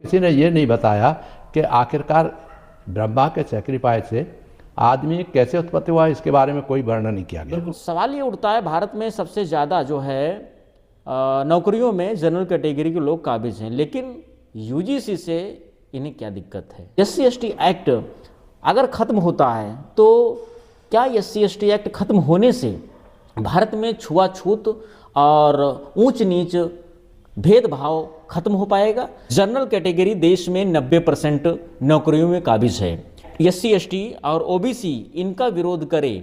किसी ने ये नहीं बताया कि आखिरकार ब्रह्मा के सैक्रिफाइस से आदमी कैसे उत्पत्ति हुआ, इसके बारे में कोई वर्णन नहीं किया गया। सवाल ये उठता है, भारत में सबसे ज़्यादा जो है नौकरियों में जनरल कैटेगरी के लोग काबिज हैं, लेकिन यूजीसी से इन्हें क्या दिक्कत है? एससी एसटी एक्ट अगर ख़त्म होता है तो क्या एससी एसटी एक्ट ख़त्म होने से भारत में छुआछूत और ऊंच नीच भेदभाव खत्म हो पाएगा? जनरल कैटेगरी देश में 90% नौकरियों में काबिज है। एससी एसटी और ओबीसी इनका विरोध करे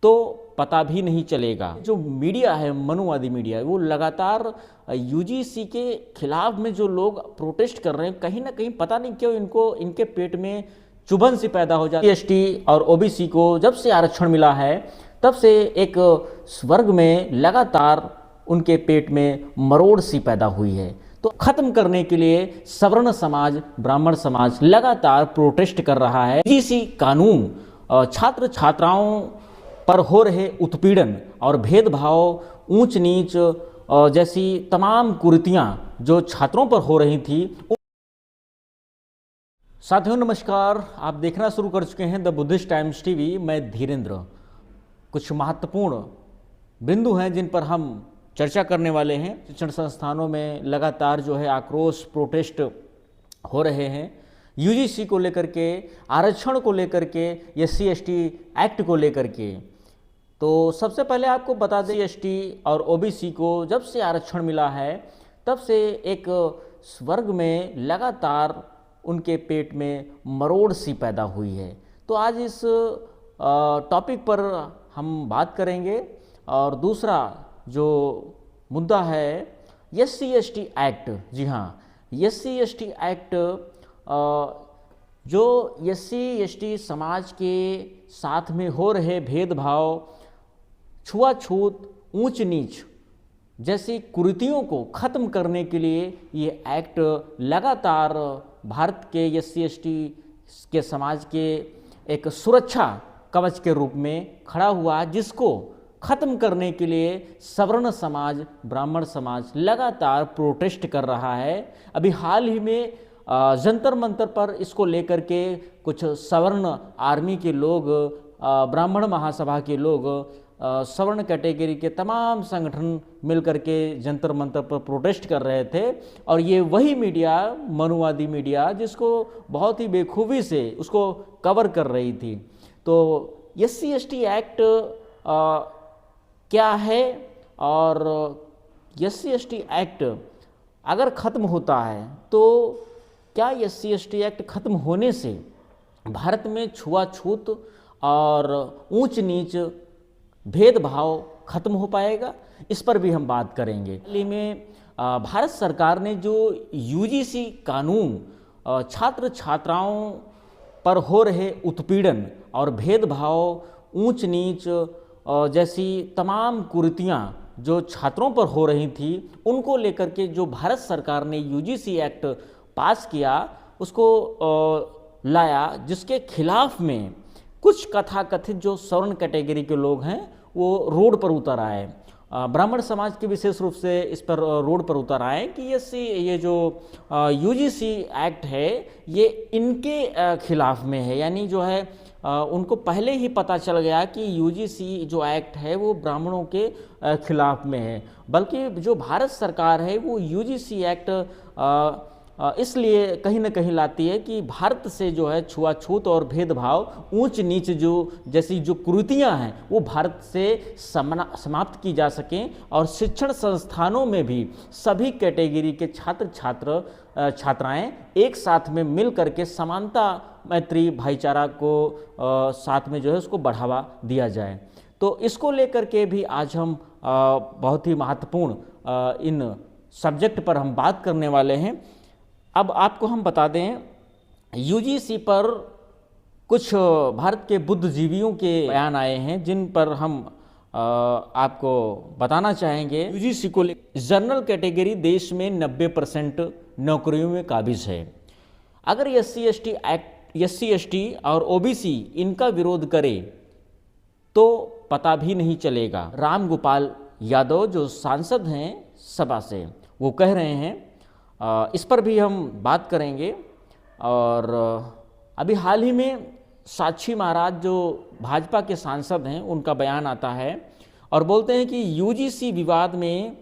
तो पता भी नहीं चलेगा। जो मीडिया है, मनुवादी मीडिया, वो लगातार यूजीसी के खिलाफ में जो लोग प्रोटेस्ट कर रहे हैं, कहीं ना कहीं पता नहीं क्यों इनके पेट में चुभन सी पैदा हो जाती है। एसटी और ओबीसी को जब से आरक्षण मिला है तब से एक स्वर्ग में लगातार उनके पेट में मरोड़ सी पैदा हुई है। तो खत्म करने के लिए सवर्ण समाज, ब्राह्मण समाज लगातार प्रोटेस्ट कर रहा है। यूजीसी कानून छात्र छात्राओं पर हो रहे उत्पीड़न और भेदभाव, ऊंच नीच जैसी तमाम कुरीतियां जो छात्रों पर हो रही थी। साथियों नमस्कार, आप देखना शुरू कर चुके हैं द बुद्धिस्ट टाइम्स टीवी। मैं धीरेन्द्र। कुछ महत्वपूर्ण बिंदु हैं जिन पर हम चर्चा करने वाले हैं। शिक्षण संस्थानों में लगातार जो है आक्रोश, प्रोटेस्ट हो रहे हैं यूजीसी को लेकर के, आरक्षण को लेकर के, एससी एसटी एक्ट को लेकर के। तो सबसे पहले आपको बता दें, एसटी और ओबीसी को जब से आरक्षण मिला है तब से एक स्वर्ग में लगातार उनके पेट में मरोड़ सी पैदा हुई है। तो आज इस टॉपिक पर हम बात करेंगे। और दूसरा जो मुद्दा है एससी एसटी एक्ट। जी हाँ, एससी एसटी एक्ट जो एससी एसटी समाज के साथ में हो रहे भेदभाव, छुआछूत, ऊंच नीच जैसी कुरीतियों को ख़त्म करने के लिए ये एक्ट लगातार भारत के एससी एसटी के समाज के एक सुरक्षा कवच के रूप में खड़ा हुआ, जिसको ख़त्म करने के लिए सवर्ण समाज, ब्राह्मण समाज लगातार प्रोटेस्ट कर रहा है। अभी हाल ही में जंतर मंतर पर इसको लेकर के कुछ सवर्ण आर्मी के लोग, ब्राह्मण महासभा के लोग, सवर्ण कैटेगरी के तमाम संगठन मिलकर के जंतर मंतर पर प्रोटेस्ट कर रहे थे। और ये वही मीडिया, मनुवादी मीडिया, जिसको बहुत ही बेखूबी से उसको कवर कर रही थी। तो एससी एसटी एक्ट क्या है और एससी एसटी एक्ट अगर ख़त्म होता है तो क्या एससी एसटी एक्ट ख़त्म होने से भारत में छुआछूत और ऊंच नीच भेदभाव खत्म हो पाएगा? इस पर भी हम बात करेंगे। हाल ही में भारत सरकार ने जो यूजीसी कानून छात्र छात्राओं पर हो रहे उत्पीड़न और भेदभाव, ऊंच नीच जैसी तमाम कुरीतियां जो छात्रों पर हो रही थी, उनको लेकर के जो भारत सरकार ने यूजीसी एक्ट पास किया, उसको लाया, जिसके खिलाफ में कुछ कथाकथित जो सवर्ण कैटेगरी के लोग हैं वो रोड पर उतर आए। ब्राह्मण समाज के विशेष रूप से इस पर रोड पर उतर आए कि ये जो यूजीसी एक्ट है ये इनके खिलाफ में है। यानी जो है उनको पहले ही पता चल गया कि यूजीसी जो एक्ट है वो ब्राह्मणों के खिलाफ में है। बल्कि जो भारत सरकार है वो यूजीसी एक्ट इसलिए कहीं ना कहीं लाती है कि भारत से जो है छुआछूत और भेदभाव, ऊंच नीच जैसी जो कुरीतियां हैं वो भारत से समाप्त की जा सकें और शिक्षण संस्थानों में भी सभी कैटेगरी के छात्र छात्राएं एक साथ में मिल करके समानता, मैत्री, भाईचारा को साथ में जो है उसको बढ़ावा दिया जाए। तो इसको लेकर के भी आज हम बहुत ही महत्वपूर्ण इन सब्जेक्ट पर हम बात करने वाले हैं। अब आपको हम बता दें, यूजीसी पर कुछ भारत के बुद्धिजीवियों के बयान आए हैं जिन पर हम आपको बताना चाहेंगे। यूजीसी को जनरल कैटेगरी देश में 90% नौकरियों में काबिज है। अगर एससी एसटी और ओबीसी इनका विरोध करे तो पता भी नहीं चलेगा। राम गोपाल यादव जो सांसद हैं सभा से, वो कह रहे हैं इस पर भी हम बात करेंगे। और अभी हाल ही में साक्षी महाराज जो भाजपा के सांसद हैं, उनका बयान आता है और बोलते हैं कि यूजीसी विवाद में,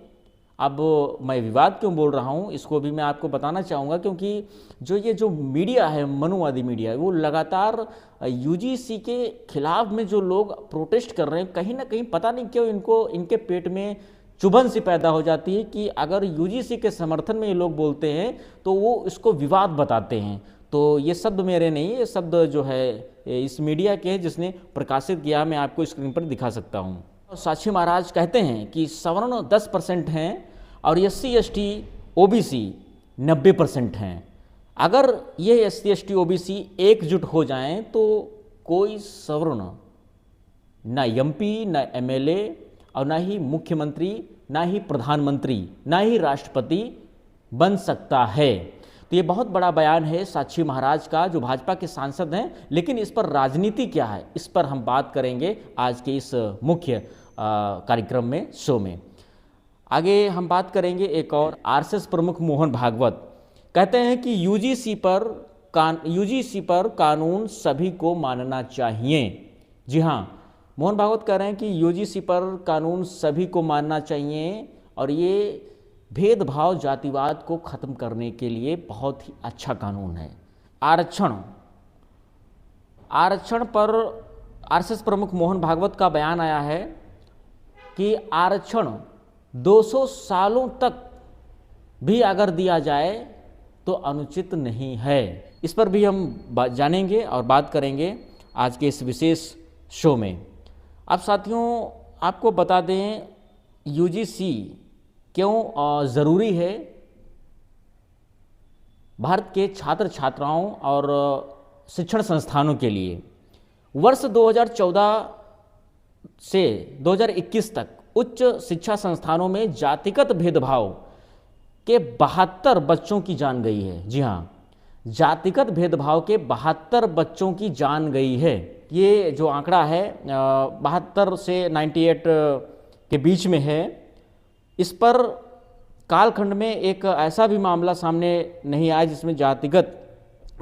अब मैं विवाद क्यों बोल रहा हूँ इसको भी मैं आपको बताना चाहूँगा, क्योंकि जो मीडिया है, मनुवादी मीडिया, वो लगातार यूजीसी के खिलाफ में जो लोग प्रोटेस्ट कर रहे हैं, कहीं ना कहीं पता नहीं क्यों इनके पेट में चुभन सी पैदा हो जाती है कि अगर यूजीसी के समर्थन में ये लोग बोलते हैं तो वो इसको विवाद बताते हैं। तो ये शब्द मेरे नहीं, ये शब्द जो है इस मीडिया के हैं जिसने प्रकाशित किया, मैं आपको स्क्रीन पर दिखा सकता हूँ। साक्षी महाराज कहते हैं कि सवर्ण 10% हैं और SC ST OBC 90% हैं। अगर ये SC ST OBC एकजुट हो जाएं तो कोई सवर्ण, ना MP, ना MLA और ना ही मुख्यमंत्री, ना ही प्रधानमंत्री, ना ही राष्ट्रपति बन सकता है। तो ये बहुत बड़ा बयान है साक्षी महाराज का, जो भाजपा के सांसद हैं। लेकिन इस पर राजनीति क्या है, इस पर हम बात करेंगे आज के इस मुख्य कार्यक्रम में, शो में। आगे हम बात करेंगे एक और। RSS प्रमुख मोहन भागवत कहते हैं कि यूजीसी पर कानून सभी को मानना चाहिए। जी हाँ, मोहन भागवत कह रहे हैं कि यूजीसी पर कानून सभी को मानना चाहिए और ये भेदभाव, जातिवाद को खत्म करने के लिए बहुत ही अच्छा कानून है। आरक्षण पर RSS प्रमुख मोहन भागवत का बयान आया है कि आरक्षण 200 सालों तक भी अगर दिया जाए तो अनुचित नहीं है। इस पर भी हम जानेंगे और बात करेंगे आज के इस विशेष शो में। अब साथियों, आपको बता दें यूजीसी क्यों ज़रूरी है भारत के छात्र छात्राओं और शिक्षण संस्थानों के लिए। वर्ष 2014 से 2021 तक उच्च शिक्षा संस्थानों में जातिगत भेदभाव के 72 बच्चों की जान गई है। जी हाँ, जातिगत भेदभाव के 72 बच्चों की जान गई है। ये जो आंकड़ा है 72 से 98 के बीच में है। इस पर कालखंड में एक ऐसा भी मामला सामने नहीं आया जिसमें जातिगत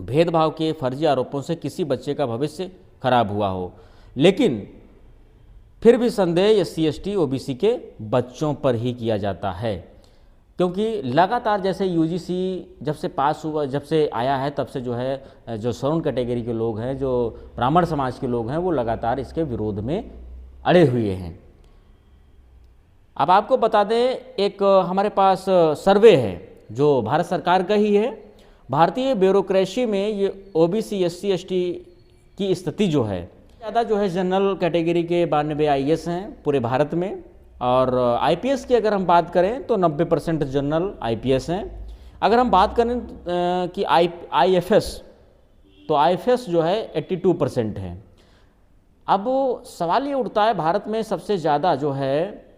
भेदभाव के फर्जी आरोपों से किसी बच्चे का भविष्य खराब हुआ हो। लेकिन फिर भी संदेह SC ST OBC के बच्चों पर ही किया जाता है, क्योंकि लगातार जैसे यूजीसी जब से पास हुआ, जब से आया है, तब से जो है जो सवर्ण कैटेगरी के लोग हैं, जो ब्राह्मण समाज के लोग हैं, वो लगातार इसके विरोध में अड़े हुए हैं। अब आपको बता दें, एक हमारे पास सर्वे है जो भारत सरकार का ही है। भारतीय ब्यूरोक्रेसी में ये OBC SC ST की स्थिति जो है, ज़्यादा जो है जनरल कैटेगरी के 92 IAS हैं पूरे भारत में, और IPS की अगर हम बात करें तो 90% जनरल IPS हैं। अगर हम बात करें कि IFS, तो IFS जो है 82% है। अब सवाल ये उठता है, भारत में सबसे ज़्यादा जो है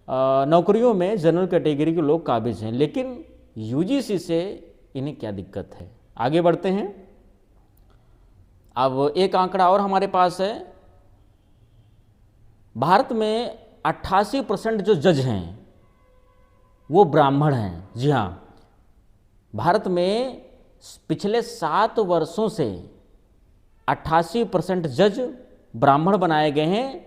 नौकरियों में जनरल कैटेगरी के लोग काबिज हैं, लेकिन यूजीसी से इन्हें क्या दिक्कत है। आगे बढ़ते हैं। अब एक आंकड़ा और हमारे पास है, भारत में 88% जो जज हैं वो ब्राह्मण हैं। जी हाँ, भारत में पिछले 7 वर्षों से 88% जज ब्राह्मण बनाए गए हैं।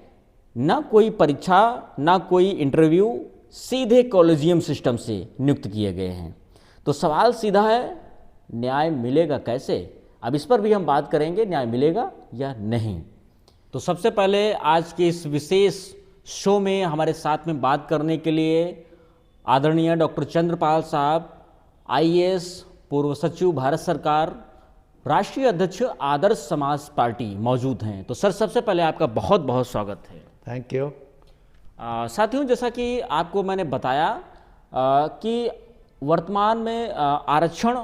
ना कोई परीक्षा, ना कोई इंटरव्यू, सीधे कॉलेजियम सिस्टम से नियुक्त किए गए हैं। तो सवाल सीधा है, न्याय मिलेगा कैसे? अब इस पर भी हम बात करेंगे, न्याय मिलेगा या नहीं। तो सबसे पहले आज के इस विशेष शो में हमारे साथ में बात करने के लिए आदरणीय डॉक्टर चंद्रपाल साहब, IAS, पूर्व सचिव भारत सरकार, राष्ट्रीय अध्यक्ष आदर्श समाज पार्टी मौजूद हैं। तो सर, सबसे पहले आपका बहुत बहुत स्वागत है। Thank you. साथियों, जैसा कि आपको मैंने बताया कि वर्तमान में आरक्षण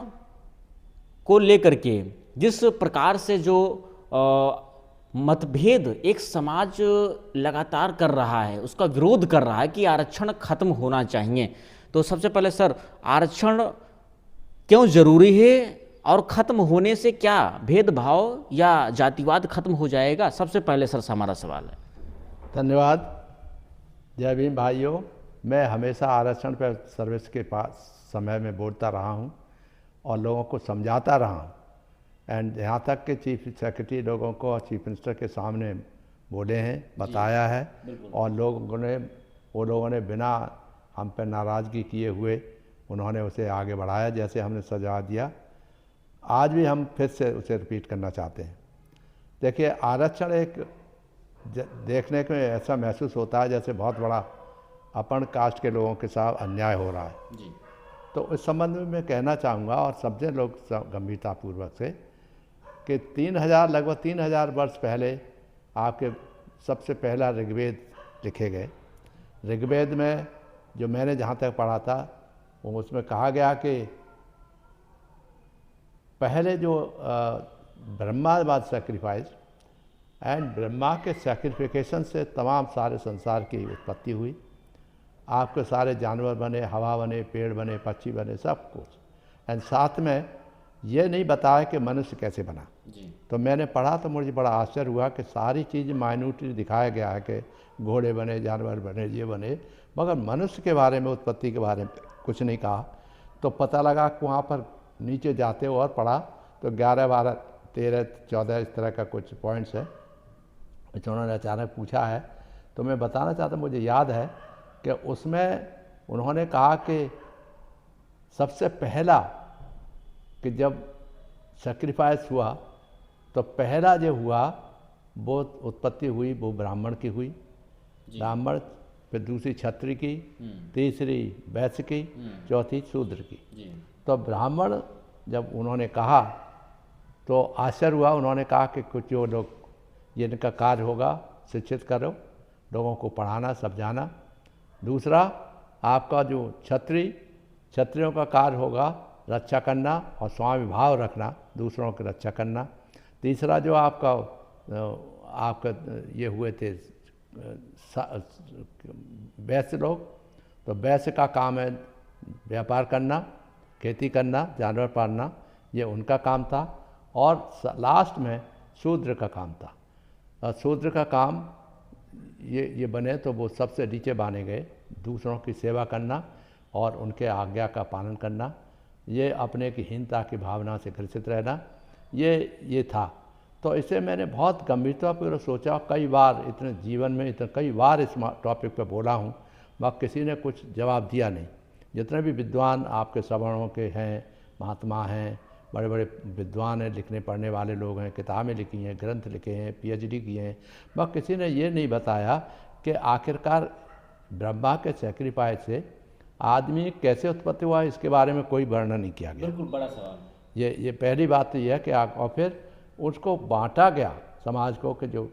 को लेकर के जिस प्रकार से जो मतभेद एक समाज लगातार कर रहा है, उसका विरोध कर रहा है कि आरक्षण खत्म होना चाहिए। तो सबसे पहले सर, आरक्षण क्यों जरूरी है और खत्म होने से क्या भेदभाव या जातिवाद खत्म हो जाएगा? सबसे पहले सर हमारा सवाल है। धन्यवाद। जय भीम भाइयों। मैं हमेशा आरक्षण पर सर्विस के पास समय में बोलता रहा हूँ और लोगों को समझाता रहा हूँ। एंड यहाँ तक कि चीफ सेक्रेटरी लोगों को और चीफ मिनिस्टर के सामने बोले हैं, बताया है, और वो लोगों ने बिना हम पर नाराज़गी किए हुए उन्होंने उसे आगे बढ़ाया, जैसे हमने सजा दिया। आज भी हम फिर से उसे रिपीट करना चाहते हैं। देखिए, आरक्षण एक देखने को ऐसा महसूस होता है जैसे बहुत बड़ा अपन कास्ट के लोगों के साथ अन्याय हो रहा है जी। तो इस संबंध में मैं कहना चाहूँगा, और समझे लोग गंभीरतापूर्वक से, कि 3000 लगभग 3000 वर्ष पहले आपके सबसे पहला ऋग्वेद लिखे गए। ऋग्वेद में जो मैंने जहाँ तक पढ़ा था वो उसमें कहा गया कि पहले जो Brahma was sacrifice and Brahma के सैक्रिफिकेशन से तमाम सारे संसार की उत्पत्ति हुई। आपके सारे जानवर बने, हवा बने, पेड़ बने, पक्षी बने, सब कुछ। एंड साथ में ये नहीं बताया कि मनुष्य कैसे बना जी। तो मैंने पढ़ा तो मुझे बड़ा आश्चर्य हुआ कि सारी चीज़ माइन्यूटली दिखाया गया है कि घोड़े बने, जानवर बने, ये बने, मगर मनुष्य के बारे में, उत्पत्ति के बारे में कुछ नहीं कहा। तो पता लगा कि वहाँ पर नीचे जाते और पढ़ा तो 11, 12, 13, 14 इस तरह का कुछ पॉइंट्स है। उन्होंने अचानक पूछा है तो मैं बताना चाहता हूँ, मुझे याद है कि उसमें उन्होंने कहा कि सबसे पहला कि जब सेक्रीफाइस हुआ तो पहला जो हुआ वो उत्पत्ति हुई वो ब्राह्मण की हुई, ब्राह्मण, फिर दूसरी क्षत्रिय की, तीसरी वैश्य की, चौथी शूद्र की। तो ब्राह्मण जब उन्होंने कहा तो आश्चर्य हुआ। उन्होंने कहा कि कुछ जो लोग जिनका कार्य होगा शिक्षित करो, लोगों को पढ़ाना, समझाना। दूसरा आपका जो क्षत्रियों का कार्य होगा रक्षा करना और स्वामी भाव रखना, दूसरों की रक्षा करना। तीसरा जो आपका ये हुए थे वैश्य लोग, तो वैश्य का काम है व्यापार करना, खेती करना, जानवर पालना, ये उनका काम था। और लास्ट में शूद्र का काम था। और शूद्र का काम ये बने तो वो सबसे नीचे माने गए, दूसरों की सेवा करना और उनके आज्ञा का पालन करना, ये अपने की हीनता की भावना से ग्रसित रहना, ये था। तो इसे मैंने बहुत गंभीरतापूर्वक सोचा, कई बार इतने जीवन में कई बार इस टॉपिक पर बोला हूँ, मगर किसी ने कुछ जवाब दिया नहीं। जितने भी विद्वान आपके सवर्णों के हैं, महात्मा हैं, बड़े बड़े विद्वान हैं, लिखने पढ़ने वाले लोग हैं, किताबें लिखी हैं, ग्रंथ लिखे हैं, PhD किए हैं, मगर किसी ने ये नहीं बताया कि आखिरकार ब्रह्मा के सैक्रिफाइस से आदमी कैसे उत्पत्ति हुआ, इसके बारे में कोई वर्णन नहीं किया गया। बिल्कुल बड़ा सवाल। ये पहली बात तो ये है कि और फिर उसको बांटा गया समाज को कि जो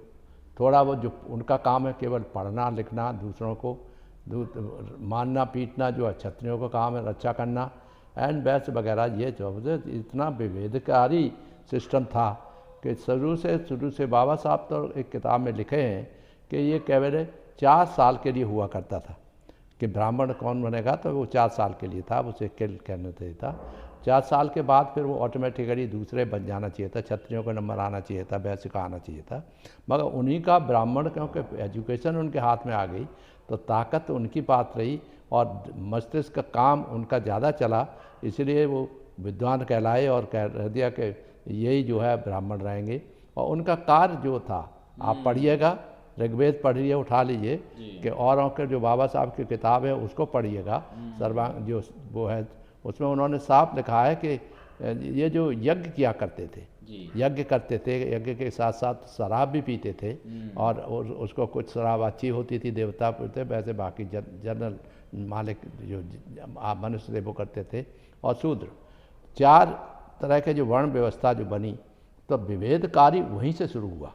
थोड़ा वो जो उनका काम है केवल पढ़ना लिखना, दूसरों को मारना पीटना, जो क्षत्रियों का काम है रक्षा करना, एंड वैश्य वगैरह, ये जो इतना विभेदकारी सिस्टम था कि शुरू से बाबा साहब तो एक किताब में लिखे हैं कि ये केवल 4 साल के लिए हुआ करता था कि ब्राह्मण कौन बनेगा, तो वो 4 साल के लिए था, उसे किल करना चाहिए था। 4 साल के बाद फिर वो ऑटोमेटिकली दूसरे बन जाना चाहिए था, क्षत्रियों का नंबर आना चाहिए था, वैश्य का आना चाहिए था। मगर उन्हीं का ब्राह्मण, क्योंकि एजुकेशन उनके हाथ में आ गई तो ताकत उनकी बात रही और मस्तिष्क का काम उनका ज़्यादा चला, इसलिए वो विद्वान कहलाए और कह दिया कि यही जो है ब्राह्मण रहेंगे। और उनका कार्य जो था, आप पढ़िएगा, ऋग्वेद पढ़िए, उठा लीजिए कि औरों के जो बाबा साहब की किताब है उसको पढ़िएगा, सर्वांग जो वो है, उसमें उन्होंने साफ लिखा है कि ये जो यज्ञ किया करते थे, यज्ञ करते थे, यज्ञ के साथ साथ शराब भी पीते थे, और उसको कुछ शराब अच्छी होती थी, देवता पीते, वैसे बाकी जनरल मालिक जो मनुष्य थे वो करते थे। और शूद्र, 4 तरह के जो वर्ण व्यवस्था जो बनी, तो विभेदकारी वहीं से शुरू हुआ।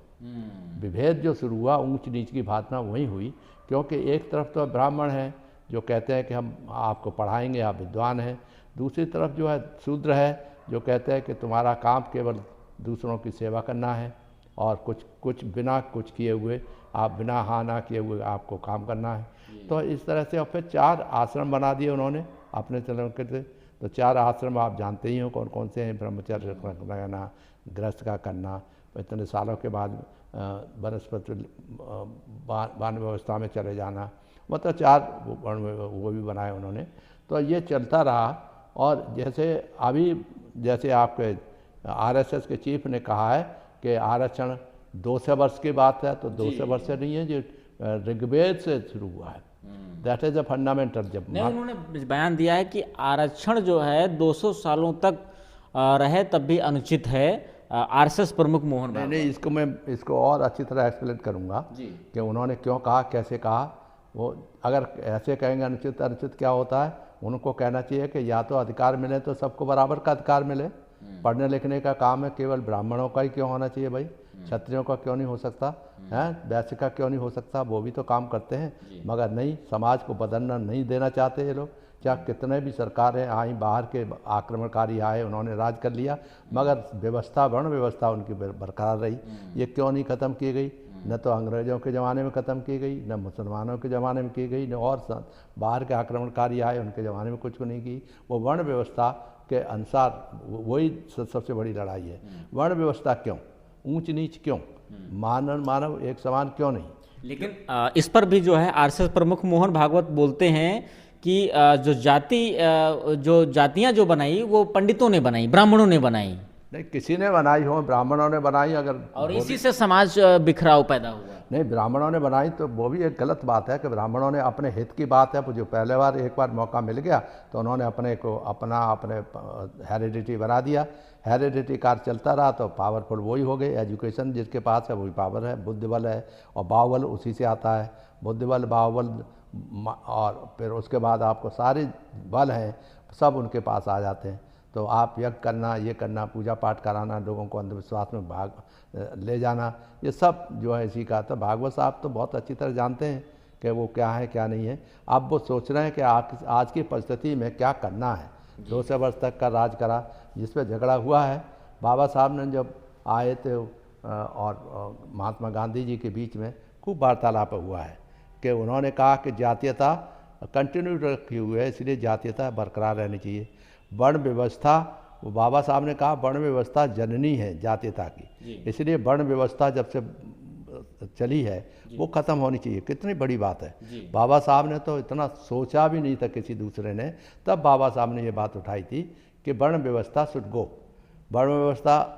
विभेद जो शुरू हुआ, ऊंच नीच की भावना वहीं हुई, क्योंकि एक तरफ तो ब्राह्मण हैं जो कहते हैं कि हम आपको पढ़ाएंगे, आप विद्वान हैं, दूसरी तरफ जो है शूद्र है जो कहते हैं कि तुम्हारा काम केवल दूसरों की सेवा करना है और कुछ बिना कुछ किए हुए, आप बिना हाँ ना किए हुए आपको काम करना है। तो इस तरह से और फिर 4 आश्रम बना दिए उन्होंने अपने चलन के थे। तो 4 आश्रम आप जानते ही हो कौन कौन से हैं, ब्रह्मचर्य करना, गृहस्थ का करना, इतने सालों के बाद वनस्पति वन व्यवस्था में चले जाना, मतलब 4 वो भी बनाए उन्होंने। तो ये चलता रहा। और जैसे अभी जैसे आपके आरएसएस के चीफ ने कहा है कि आरक्षण 200 वर्ष की बात है, तो 200 वर्ष से नहीं है, जो ऋग्वेद से शुरू हुआ है। That is a fundamental. जब नहीं, उन्होंने बयान दिया है कि आरक्षण जो है 200 सालों तक रहे तब भी अनुचित है। आरएसएस प्रमुख मोहन भागवत। नहीं, इसको मैं इसको और अच्छी तरह एक्सप्लेन करूंगा जी कि उन्होंने क्यों कहा, कैसे कहा। वो अगर ऐसे कहेंगे अनुचित, अनुचित क्या होता है, उनको कहना चाहिए कि या तो अधिकार मिले तो सबको बराबर का अधिकार मिले। पढ़ने लिखने का काम है केवल ब्राह्मणों का ही क्यों होना चाहिए भाई, क्षत्रियों का क्यों नहीं हो सकता है, वैश्य का क्यों नहीं हो सकता, वो भी तो काम करते हैं। मगर नहीं, समाज को बदलना नहीं देना चाहते ये लोग। चाहे कितने भी सरकारें आई, बाहर के आक्रमणकारी आए, उन्होंने राज कर लिया, मगर व्यवस्था, वर्ण व्यवस्था उनकी बरकरार रही। ये क्यों नहीं ख़त्म की गई? न तो अंग्रेज़ों के ज़माने में ख़त्म की गई, न मुसलमानों के ज़माने में की गई, न और बाहर के आक्रमणकारी आए उनके ज़माने में कुछ को नहीं की। वो वर्ण व्यवस्था के अनुसार वही सबसे बड़ी लड़ाई है। वर्ण व्यवस्था क्यों, ऊंच नीच क्यों, मानव मानव एक समान क्यों नहीं? लेकिन इस पर भी जो है आरएसएस प्रमुख मोहन भागवत बोलते हैं कि जो जातियां जो बनाई वो पंडितों ने बनाई, ब्राह्मणों ने बनाई। नहीं, किसी ने बनाई हो, ब्राह्मणों ने बनाई अगर, और इसी से समाज बिखराव पैदा हुआ। नहीं, ब्राह्मणों ने बनाई तो वो भी एक गलत बात है कि ब्राह्मणों ने अपने हित की बात है। जो पहले बार एक बार मौका मिल गया तो उन्होंने अपने को अपने हेरिडिटी बना दिया। हेरिडिटी कार चलता रहा तो पावरफुल वही हो गए। एजुकेशन जिसके पास है वही पावर है, बुद्धि बल है, और बाहुबल उसी से आता है। बुद्धि बल, बाहुबल, और फिर उसके बाद आपको सारे बल हैं सब उनके पास आ जाते हैं। तो आप यज्ञ करना, ये करना, पूजा पाठ कराना, लोगों को अंधविश्वास में भाग ले जाना, ये सब जो है इसी का। तो भागवत साहब तो बहुत अच्छी तरह जानते हैं कि वो क्या है क्या नहीं है। अब वो सोच रहे हैं कि आज की परिस्थिति में क्या करना है। 200 वर्ष तक का राज करा, जिस पर झगड़ा हुआ है। बाबा साहब ने जब आए थे और महात्मा गांधी जी के बीच में खूब वार्तालाप हुआ है कि उन्होंने कहा कि जातीयता कंटिन्यू रखी हुई है, इसलिए जातीयता बरकरार रहनी चाहिए। वर्ण व्यवस्था, वो बाबा साहब ने कहा वर्ण व्यवस्था जननी है जातीयता की, इसलिए वर्ण व्यवस्था जब से चली है वो ख़त्म होनी चाहिए। कितनी बड़ी बात है। बाबा साहब ने तो इतना सोचा भी नहीं था किसी दूसरे ने, तब बाबा साहब ने ये बात उठाई थी कि वर्ण व्यवस्था शुड गो। वर्ण व्यवस्था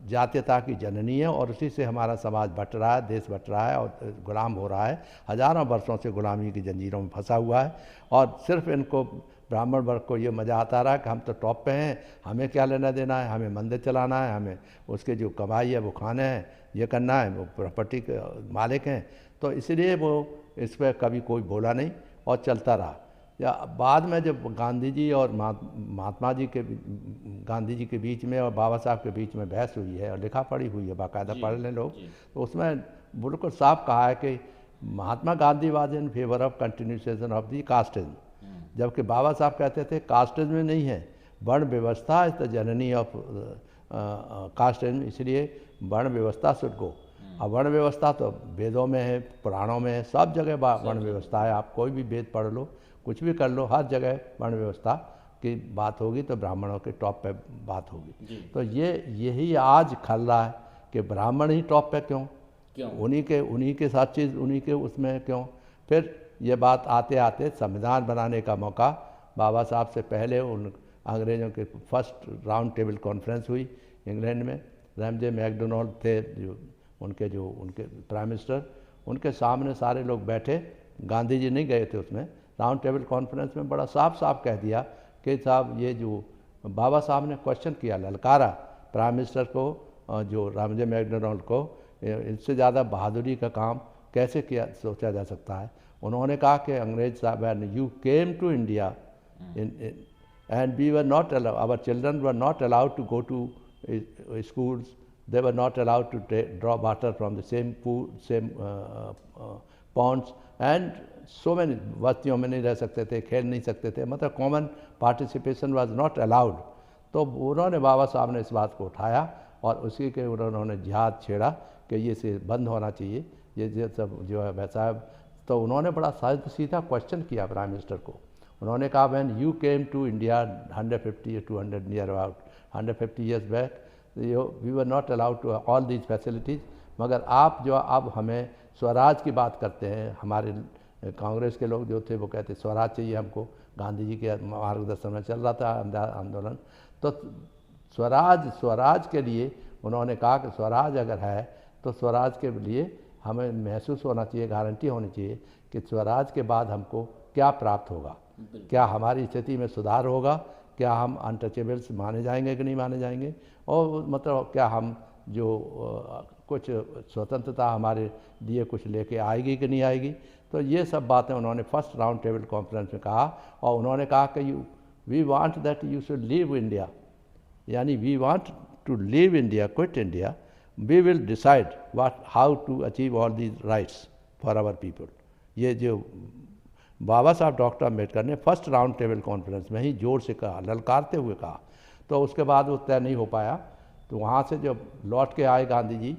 जातीयता की जननी है और उसी से हमारा समाज बट रहा है, देश बट रहा है और गुलाम हो रहा है। हज़ारों वर्षों से गुलामी की जंजीरों में फंसा हुआ है। और सिर्फ इनको ब्राह्मण वर्ग को ये मज़ा आता रहा कि हम तो टॉप पे हैं, हमें क्या लेना देना है, हमें मंदिर चलाना है, हमें उसके जो कमाई है वो खाने हैं, ये करना है, वो प्रॉपर्टी के मालिक हैं। तो इसलिए वो इस पर कभी कोई बोला नहीं और चलता रहा। या बाद में जब गांधी जी और महात्मा जी के, गांधी जी के बीच में और बाबा साहब के बीच में बहस हुई है और लिखा पढ़ी हुई है, बाकायदा पढ़ लें लोग, तो उसमें बिल्कुल साफ कहा है कि Mahatma Gandhi was in favour of continuation of the casteism, जबकि बाबा साहब कहते थे कास्टिज्म में नहीं है, वर्ण व्यवस्था is the Janani of casteism, इसलिए वर्ण व्यवस्था शुड गो। अब वर्ण व्यवस्था तो वेदों में है, पुराणों में है, सब जगह वर्ण व्यवस्था है। आप कोई भी वेद पढ़ लो, कुछ भी कर लो, हर जगह वर्ण व्यवस्था की बात होगी तो ब्राह्मणों के टॉप पे बात होगी। तो यही आज खल रहा है कि ब्राह्मण ही टॉप पे क्यों, उन्हीं के साथ चीज़, उन्हीं के उसमें क्यों। फिर ये बात आते आते संविधान बनाने का मौका बाबा साहब से पहले उन अंग्रेज़ों के फर्स्ट राउंड टेबल कॉन्फ्रेंस हुई इंग्लैंड में। रैमजे मैकडोनाल्ड थे जो उनके प्राइम मिनिस्टर, उनके सामने सारे लोग बैठे, गांधी जी नहीं गए थे उसमें। राउंड टेबल कॉन्फ्रेंस में बड़ा साफ साफ कह दिया कि साहब ये जो बाबा साहब ने क्वेश्चन किया, ललकारा प्राइम मिनिस्टर को, जो रामजे मैकडोनाल्ड को, इससे ज़्यादा बहादुरी का काम कैसे किया सोचा जा सकता है। उन्होंने कहा कि अंग्रेज साहब, you came to India and we were not allowed, our children were not allowed to go to schools, they were not allowed to draw water from the same pool, same ponds, and so many, बस्तियों में नहीं रह सकते थे, खेल नहीं सकते थे, मतलब common participation was not allowed. तो उन्होंने, बाबा साहब ने इस बात को उठाया और उसी के उन्होंने जिहाद छेड़ा कि ये से बंद होना चाहिए, ये सब जो है वैसा। तो उन्होंने बड़ा सीधा क्वेश्चन किया प्राइम मिनिस्टर को। उन्होंने कहा when you came to India 150 or 200 near about 150 years back, we were not allowed to all these facilities, मगर आप जो अब हमें स्वराज की बात करते हैं, हमारे कांग्रेस के लोग जो थे वो कहते स्वराज चाहिए हमको, गांधी जी के मार्गदर्शन में चल रहा था आंदोलन। तो स्वराज के लिए उन्होंने कहा कि स्वराज अगर है तो स्वराज के लिए हमें महसूस होना चाहिए, गारंटी होनी चाहिए कि स्वराज के बाद हमको क्या प्राप्त होगा, क्या हमारी स्थिति में सुधार होगा, क्या हम अनटचेबल्स माने जाएंगे कि नहीं माने जाएंगे, और मतलब क्या हम जो कुछ स्वतंत्रता हमारे लिए कुछ लेके आएगी कि नहीं आएगी। तो ये सब बातें उन्होंने फर्स्ट राउंड टेबल कॉन्फ्रेंस में कहा, और उन्होंने कहा कि we want that you should leave India, यानी we want to leave India, quit India, we will decide how to achieve all these rights for our people. ये जो बाबा साहब डॉक्टर अम्बेडकर ने फर्स्ट राउंड टेबल कॉन्फ्रेंस में ही जोर से कहा, ललकारते हुए कहा। तो उसके बाद वो तय नहीं हो पाया। तो वहाँ से जब लौट के आए गांधी जी,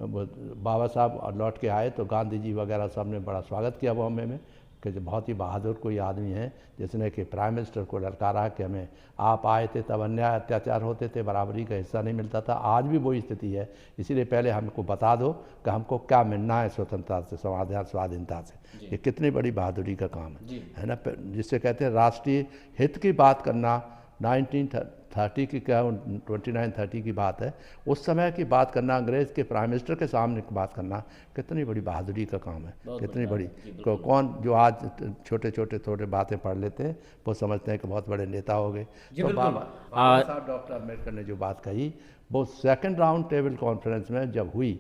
बाबा साहब लौट के आए तो गांधी जी वगैरह सब ने बड़ा स्वागत किया बॉम्बे में कि जो बहुत ही बहादुर कोई आदमी है जिसने कि प्राइम मिनिस्टर को ललकारा कि हमें आप आए थे तब अन्याय अत्याचार होते थे, बराबरी का हिस्सा नहीं मिलता था, आज भी वही स्थिति है, इसीलिए पहले हमको बता दो कि हमको क्या मिलना है स्वतंत्रता से, स्वाधीनता से। ये कितनी बड़ी बहादुरी का काम है ना, जिससे कहते हैं राष्ट्रीय हित की बात करना। 1930 की क्या 2930 की बात है, उस समय की बात करना, अंग्रेज़ के प्राइम मिनिस्टर के सामने की बात करना, कितनी बड़ी बहादुरी का काम है, कितनी बड़ी। कौन जो आज छोटे छोटे थोड़े बातें पढ़ लेते हैं वो समझते हैं कि बहुत बड़े नेता हो गए। तो बाबा साहब डॉक्टर अम्बेडकर ने जो बात कही वो सेकंड राउंड टेबल कॉन्फ्रेंस में जब हुई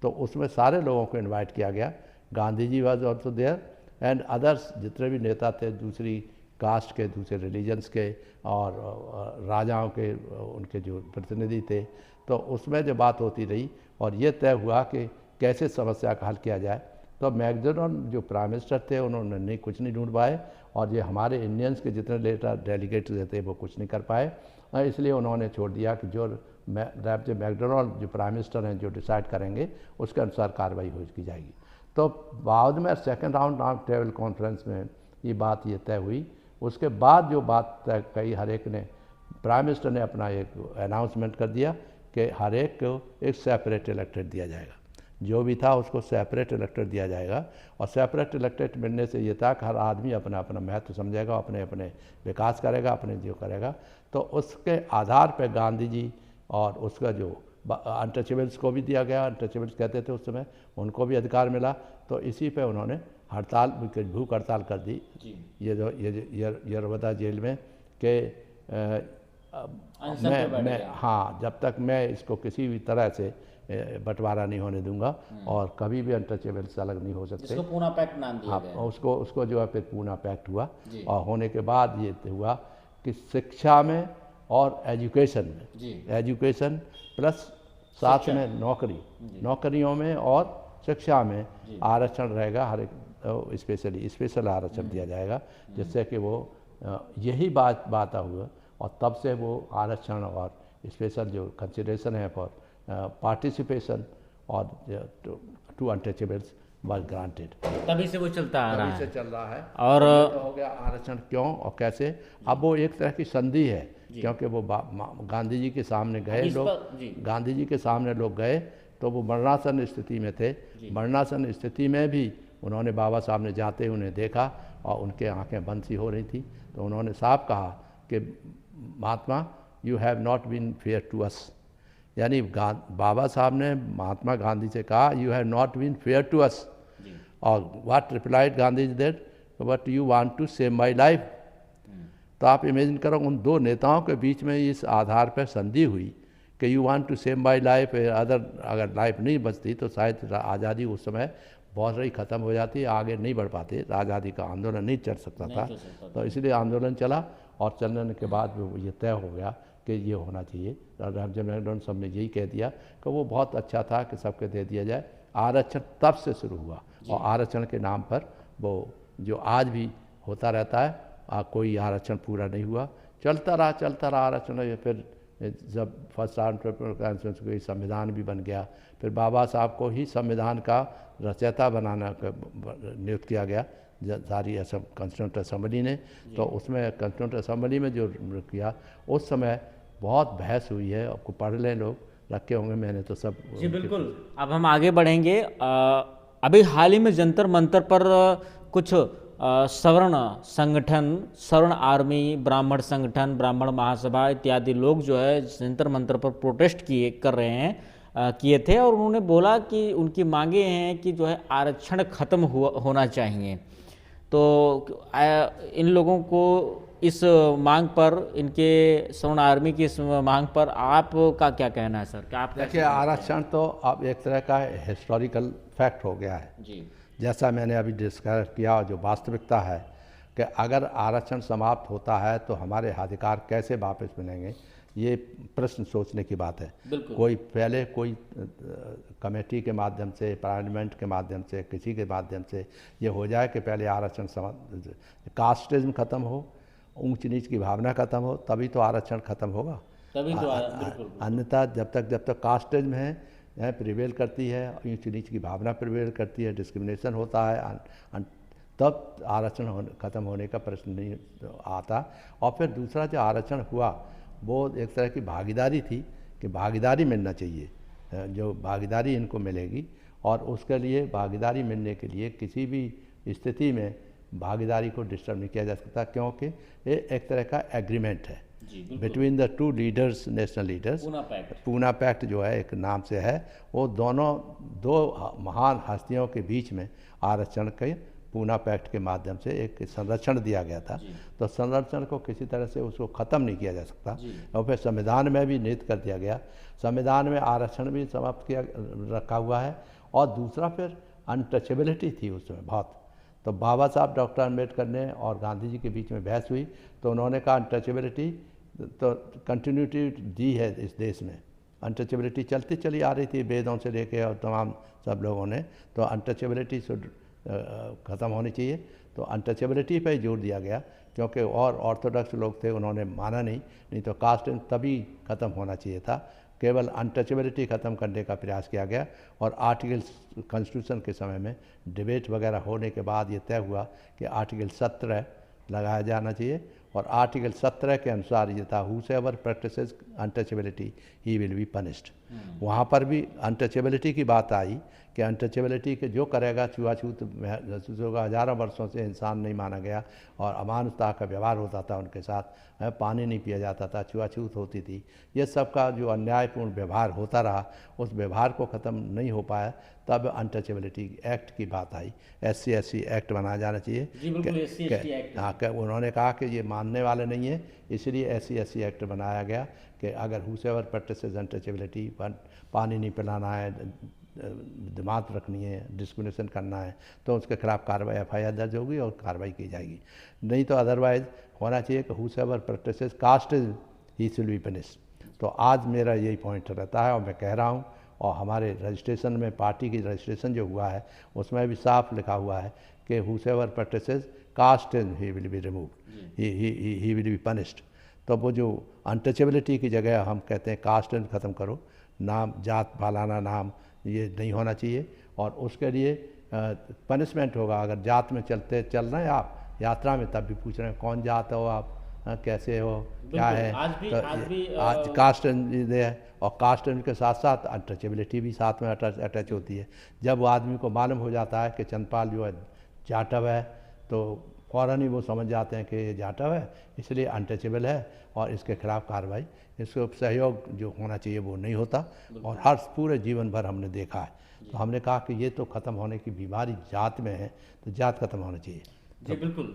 तो उसमें सारे लोगों को इन्वाइट किया गया। Gandhi ji was also there and others, जितने भी नेता थे दूसरी कास्ट के, दूसरे रिलीजन्स के और राजाओं के, उनके जो प्रतिनिधि थे। तो उसमें जो बात होती रही और ये तय हुआ कि कैसे समस्या का हल किया जाए। तो मैकडोनल्ड जो प्राइम मिनिस्टर थे उन्होंने नहीं कुछ नहीं ढूंढ पाए, और ये हमारे इंडियंस के जितने लेटर डेलीगेट्स थे वो कुछ नहीं कर पाए, इसलिए उन्होंने छोड़ दिया कि जो मैकडोनल्ड जो प्राइम मिनिस्टर हैं जो डिसाइड करेंगे उसके अनुसार कार्रवाई हो की जाएगी। तो बाद में सेकेंड राउंड टेबल कॉन्फ्रेंस में ये बात ये तय हुई। उसके बाद जो बात तय कही, हर एक ने, प्राइम मिनिस्टर ने अपना एक अनाउंसमेंट कर दिया कि हर एक को एक सेपरेट इलेक्टेड दिया जाएगा, जो भी था उसको सेपरेट इलेक्टेड दिया जाएगा। और सेपरेट इलेक्टेड मिलने से ये था कि हर आदमी अपना अपना महत्व समझेगा, अपने अपने विकास करेगा, अपने जो करेगा। तो उसके आधार पर गांधी जी और उसका जो अनटचेबल्स को भी दिया गया, अनटचेबल्स कहते थे उस समय, उनको भी अधिकार मिला। तो इसी पे उन्होंने हड़ताल, भूख हड़ताल कर दी ये जो यरवदा जेल में कि हाँ, जब तक मैं इसको किसी भी तरह से बंटवारा नहीं होने दूंगा और कभी भी अनटचेबल्स अलग नहीं हो सकते। इसको पूना पैक्ट नाम दिया गया। उसको जो है फिर पूना पैक्ट हुआ, और होने के बाद ये हुआ कि शिक्षा में और एजुकेशन में, एजुकेशन प्लस साथ में नौकरियों में और शिक्षा में आरक्षण रहेगा, हर एक स्पेशल आरक्षण दिया जाएगा, जिससे कि वो यही बात हुआ। और तब से वो आरक्षण और स्पेशल जो कंसिडरेशन है फॉर पार्टिसिपेशन और टू अनटचेबल्स वाज ग्रांटेड, तभी से वो चलता आ रहा है, तभी से चल रहा है। और तो हो गया आरक्षण क्यों और कैसे। अब वो एक तरह की संधि है, क्योंकि वो गांधी जी के सामने गए लोग, गांधी जी के सामने लोग गए तो वो मरणासन स्थिति में थे। मरणासन स्थिति में भी उन्होंने बाबा साहब ने जाते उन्हें देखा और उनके आंखें बंद सी हो रही थी। तो उन्होंने साफ कहा कि Mahatma, you have not been fair to us, यानी बाबा साहब ने महात्मा गांधी से कहा you have not been fair to us. और what replied Gandhi that, but you want to save my life. तो आप इमेजिन करो उन दो नेताओं के बीच में इस आधार पर संधि हुई कि you want to save my life, अगर लाइफ नहीं बचती तो शायद आज़ादी उस समय बहुत रही ख़त्म हो जाती, आगे नहीं बढ़ पाते, आज़ादी का आंदोलन नहीं चल सकता था। तो इसलिए आंदोलन चला और चलने के बाद ये तय हो गया कि ये होना चाहिए। जब मैकडोनल्ड साहब ने यही कह दिया कि वो बहुत अच्छा था कि सबके दे दिया जाए। आरक्षण तब से शुरू हुआ और आरक्षण के नाम पर वो जो आज भी होता रहता है, कोई आरक्षण पूरा नहीं हुआ, चलता रहा आरक्षण। फिर जब फर्स्ट कॉन्फ्रेंस कोई संविधान भी बन गया, फिर बाबा साहब को ही संविधान का रचयिता बनाना नियुक्त किया गया सारी कॉन्स्टिट्यूंट असेंबली ने। तो उसमें कॉन्स्टिट्यूंट असेंबली में जो किया उस समय बहुत बहस हुई है, आपको पढ़ लें, लोग रखे होंगे, मैंने तो सब। जी बिल्कुल। अब हम आगे बढ़ेंगे। अभी हाल ही में जंतर मंतर पर कुछ सवर्ण संगठन, सवर्ण आर्मी, ब्राह्मण संगठन, ब्राह्मण महासभा इत्यादि लोग जो है जंतर मंतर पर प्रोटेस्ट किए थे और उन्होंने बोला कि उनकी मांगे हैं कि जो है आरक्षण खत्म होना चाहिए। तो इन लोगों को इस मांग पर, इनके सवर्ण आर्मी की इस मांग पर आपका क्या कहना है सर? क्या आप देखिए, आरक्षण तो अब एक तरह का हिस्टोरिकल फैक्ट हो गया है जी, जैसा मैंने अभी डिस्कस किया। जो वास्तविकता है कि अगर आरक्षण समाप्त होता है तो हमारे अधिकार कैसे वापस मिलेंगे, ये प्रश्न सोचने की बात है। कोई कमेटी के माध्यम से, पार्लियामेंट के माध्यम से, किसी के माध्यम से ये हो जाए कि पहले आरक्षण कास्टिज्म खत्म हो, ऊंच नीच की भावना खत्म हो, तभी तो आरक्षण खत्म होगा। तभी तो अन्यथा जब तक कास्टिज्म है प्रिवेल करती है, ऊंच नीच की भावना प्रिवेल करती है, डिस्क्रिमिनेशन होता है, तब आरक्षण खत्म होने का प्रश्न नहीं आता। और फिर दूसरा जो आरक्षण हुआ वो एक तरह की भागीदारी थी कि भागीदारी मिलना चाहिए, जो भागीदारी इनको मिलेगी, और उसके लिए भागीदारी मिलने के लिए किसी भी स्थिति में भागीदारी को डिस्टर्ब नहीं किया जा सकता, क्योंकि ये एक तरह का एग्रीमेंट है between the two leaders, national leaders. Poona pact जो है एक नाम से है, वो दो महान हस्तियों के बीच में आरक्षण के पूना पैक्ट के माध्यम से एक संरक्षण दिया गया था। तो संरक्षण को किसी तरह से उसको ख़त्म नहीं किया जा सकता। और फिर संविधान में भी निहित कर दिया गया, संविधान में आरक्षण भी समाप्त किया रखा हुआ है। और दूसरा फिर अनटचेबिलिटी थी उसमें बहुत। तो बाबा साहब डॉक्टर अम्बेडकर ने और गांधी जी के बीच में बहस हुई, तो उन्होंने कहा अनटचेबिलिटी तो कंटिन्यूटी दी है इस देश में, अनटचेबिलिटी चलती चली आ रही थी वेदों से लेके और तमाम सब लोगों ने, तो अनटचेबिलिटी ख़त्म होनी चाहिए। तो अनटचेबिलिटी पर ही जोर दिया गया, क्योंकि और ऑर्थोडॉक्स लोग थे, उन्होंने माना नहीं तो कास्ट तभी ख़त्म होना चाहिए था। केवल अनटचेबिलिटी ख़त्म करने का प्रयास किया गया। और आर्टिकल कॉन्स्टिट्यूशन के समय में डिबेट वगैरह होने के बाद ये तय हुआ कि आर्टिकल 17 लगाया जाना चाहिए। और आर्टिकल 17 के अनुसार ये था, whosoever practises untouchability he will be punished. वहाँ पर भी अनटचेबिलिटी की बात आई कि अनटचेबिलिटी के जो करेगा छुआछूत होगा। हज़ारों वर्षों से इंसान नहीं माना गया और अमानुषता का व्यवहार होता था उनके साथ, पानी नहीं पिया जाता था, छुआछूत होती थी। ये सब का जो अन्यायपूर्ण व्यवहार होता रहा, उस व्यवहार को ख़त्म नहीं हो पाया, तब अनटचेबिलिटी एक्ट की बात आई। SC/SC एक्ट बनाया जाना चाहिए। हाँ, उन्होंने कहा कि ये मानने वाले नहीं है, इसलिए SC/SC एक्ट बनाया गया कि अगर हूसएवर प्रैक्टिसेस अनटचेबिलिटी, पानी नहीं पिलाना है, दिमाग रखनी है, डिस्क्रिमिनेशन करना है, तो उसके खिलाफ कार्रवाई FIR दर्ज होगी और कार्रवाई की जाएगी। नहीं तो अदरवाइज होना चाहिए कि whosoever practises caste he will be punished. तो आज मेरा यही पॉइंट रहता है और मैं कह रहा हूँ, और हमारे रजिस्ट्रेशन में पार्टी की रजिस्ट्रेशन जो हुआ है उसमें भी साफ लिखा हुआ है कि whosoever practises caste he will be removed, he will be punished. तो वो जो अनटचेबिलिटी की जगह हम कहते हैं कास्ट ख़त्म करो, नाम जात फलाना नाम ये नहीं होना चाहिए, और उसके लिए पनिशमेंट होगा। अगर जात में चल रहे हैं आप यात्रा में, तब भी पूछ रहे हैं कौन जात हो आप, कैसे हो, क्या है। आज कास्ट है, और कास्ट के साथ साथ अनटचेबिलिटी भी साथ में अटैच होती है। जब वो आदमी को मालूम हो जाता है कि चंदपाल जो है जाटव है, तो फ़ौरन ही वो समझ जाते हैं कि ये जाटव है, इसलिए अनटचेबल है और इसके खिलाफ कार्रवाई, इसको सहयोग जो होना चाहिए वो नहीं होता। और हर पूरे जीवन भर हमने देखा है। तो हमने कहा कि ये तो ख़त्म होने की बीमारी जात में है, तो जात ख़त्म होना चाहिए। जी बिल्कुल।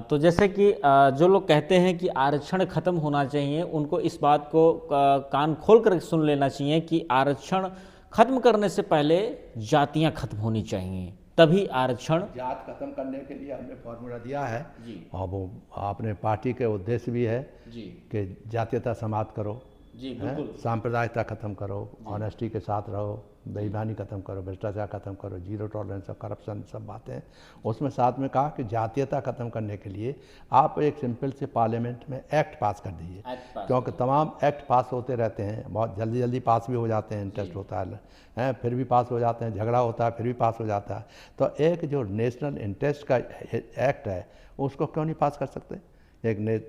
तो जैसे कि जो लोग कहते हैं कि आरक्षण खत्म होना चाहिए, उनको इस बात को कान खोल कर सुन लेना चाहिए कि आरक्षण खत्म करने से पहले जातियां खत्म होनी चाहिए, तभी आरक्षण। जात खत्म करने के लिए हमने फॉर्मूला दिया है जी, और वो आपने पार्टी के उद्देश्य भी है जी कि जातीयता समाप्त करो जी, बिल्कुल, सांप्रदायिकता खत्म करो, ऑनेस्टी के साथ रहो, बेईमानी खत्म करो, भ्रष्टाचार खत्म करो, जीरो टॉलरेंस ऑफ करप्शन, सब बातें। उसमें साथ में कहा कि जातीयता खत्म करने के लिए आप एक सिंपल से पार्लियामेंट में एक्ट पास कर दीजिए, क्योंकि तमाम एक्ट पास होते रहते हैं, बहुत जल्दी जल्दी पास भी हो जाते हैं, इंटरेस्ट होता है, फिर भी पास हो जाते हैं, झगड़ा होता है फिर भी पास हो जाता है। तो एक जो नेशनल इंटरेस्ट का एक्ट है उसको क्यों नहीं पास कर सकते?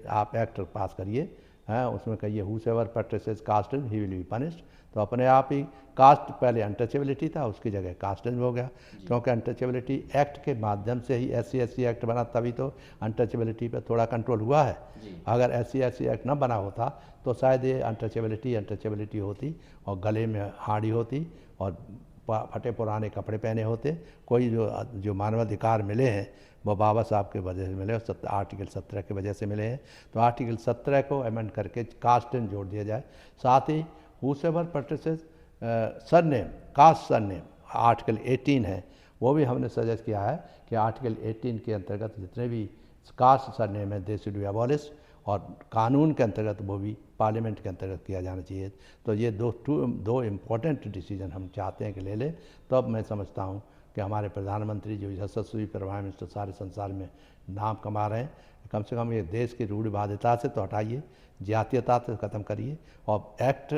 आप एक्ट पास करिए हैं, उसमें कहिए whosoever practises casteism he will be punished, तो अपने आप ही कास्ट पहले अनटचेबिलिटी था, उसकी जगह कास्टिज्म हो गया, क्योंकि अनटचेबिलिटी एक्ट के माध्यम से ही SC/SC एक्ट बना, तभी तो अनटचेबिलिटी पे थोड़ा कंट्रोल हुआ है। अगर SC/SC एक्ट न बना होता तो शायद ये अनटचेबिलिटी होती और गले में हाड़ी होती और फटे पुराने कपड़े पहने होते। कोई जो मानवाधिकार मिले हैं वो बाबा साहब के वजह से मिले और आर्टिकल 17 की वजह से मिले हैं, तो आर्टिकल 17 को अमेंड करके कास्ट जोड़ दिया जाए। साथ ही whosoever practises surname, caste surname article 18 है, वो भी हमने सजेस्ट किया है कि आर्टिकल 18 के अंतर्गत जितने भी कास्ट सरनेम है दे शुड बी अबॉलिश, और कानून के अंतर्गत वो भी पार्लियामेंट के अंतर्गत किया जाना चाहिए। तो ये दो इम्पोर्टेंट डिसीजन हम चाहते हैं कि ले ले, तो अब मैं समझता हूँ कि हमारे प्रधानमंत्री जो यशस्वी प्राइम मिनिस्टर सारे संसार में नाम कमा रहे हैं, कम से कम ये देश की रूढ़िवादिता से तो हटाइए, जातीयता से ख़त्म करिए। और एक्ट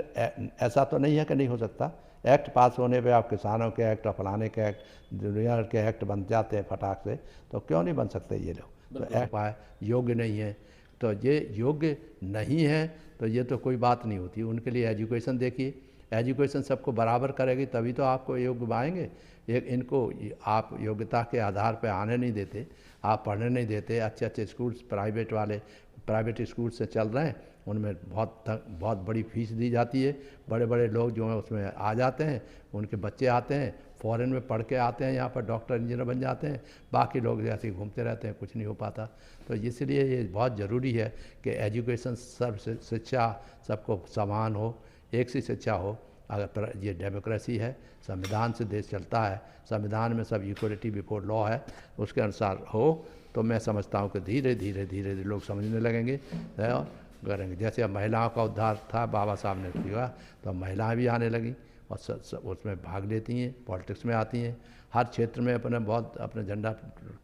ऐसा तो नहीं है कि नहीं हो सकता, एक्ट पास होने पे आप किसानों के एक्ट और फलाने के एक्ट, दुनिया के एक्ट बन जाते हैं फटाक से, तो क्यों नहीं बन सकते ये लोग? तो एक्ट योग्य नहीं है, तो ये योग्य नहीं है तो ये तो कोई बात नहीं होती। उनके लिए एजुकेशन देखिए, एजुकेशन सबको बराबर करेगी तभी तो आपको योग्य बनाएंगे। इनको आप योग्यता के आधार पर आने नहीं देते, आप पढ़ने नहीं देते। अच्छे अच्छे स्कूल्स प्राइवेट स्कूल से चल रहे हैं, उनमें बहुत बड़ी फीस दी जाती है, बड़े बड़े लोग जो हैं उसमें आ जाते हैं, उनके बच्चे आते हैं फॉरेन में पढ़ के आते हैं, यहाँ पर डॉक्टर इंजीनियर बन जाते हैं, बाकी लोग जैसे घूमते रहते हैं, कुछ नहीं हो पाता। तो इसलिए ये बहुत ज़रूरी है कि एजुकेशन शिक्षा सबको समान हो, एक सी शिक्षा हो। अगर ये डेमोक्रेसी है, संविधान से देश चलता है, संविधान में सब इक्वलिटी बिफोर लॉ है, उसके अनुसार हो, तो मैं समझता हूँ कि धीरे धीरे लोग समझने लगेंगे और करेंगे। जैसे अब महिलाओं का उद्धार था, बाबा साहब ने किया, तो महिलाएं भी आने लगी और उसमें भाग लेती हैं, पॉलिटिक्स में आती हैं, हर क्षेत्र में अपने झंडा